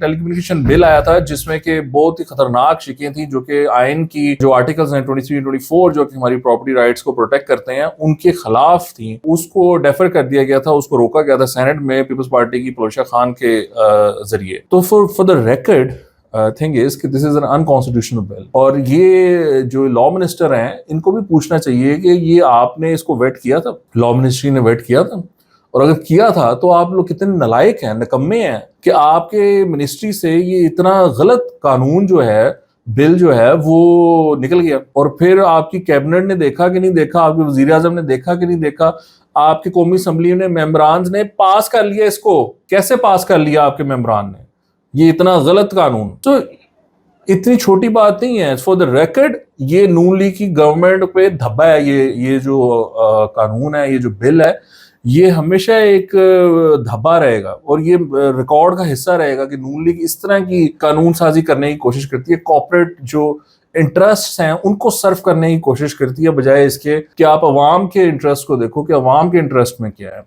ٹیلی communication بل آیا تھا جس میں کہ بہت ہی خطرناک شکیں تھیں جو کہ آئین کی جو آرٹیکلز ہیں 23 24 جو کہ ہماری پراپرٹی رائٹس کو پروٹیکٹ کرتے ہیں ان کے خلاف تھیں. اس کو ڈیفر کر دیا گیا تھا, اس کو روکا گیا تھا سینٹ میں پیپلز پارٹی کی پلوشا خان کے ذریعے. تو for the record thing is کہ دس از این انکانسٹیٹیوشنل بل, اور یہ جو لا منسٹر ہیں ان کو بھی پوچھنا چاہیے کہ یہ آپ نے اس کو ویٹ کیا تھا, لا منسٹری نے ویٹ کیا تھا, اور اگر کیا تھا تو آپ لوگ کتنے نالائق ہیں, نکمے ہیں کہ آپ کے منسٹری سے یہ اتنا غلط قانون جو ہے, بل جو ہے وہ نکل گیا. اور پھر آپ کی کیبنٹ نے دیکھا کہ نہیں دیکھا, آپ کے وزیر اعظم نے دیکھا کہ نہیں دیکھا, آپ کی قومی اسمبلی نے ممبران نے پاس کر لیا اس کو. کیسے پاس کر لیا آپ کے ممبران نے یہ اتنا غلط قانون؟ تو اتنی چھوٹی بات نہیں ہے. فار دا ریکارڈ یہ نون لیگ کی گورنمنٹ پہ دھبا ہے. یہ جو قانون ہے, یہ جو بل ہے, یہ ہمیشہ ایک دھبا رہے گا, اور یہ ریکارڈ کا حصہ رہے گا کہ نون لیگ اس طرح کی قانون سازی کرنے کی کوشش کرتی ہے, کارپوریٹ جو انٹرسٹ ہیں ان کو سرو کرنے کی کوشش کرتی ہے, بجائے اس کے کہ آپ عوام کے انٹرسٹ کو دیکھو کہ عوام کے انٹرسٹ میں کیا ہے.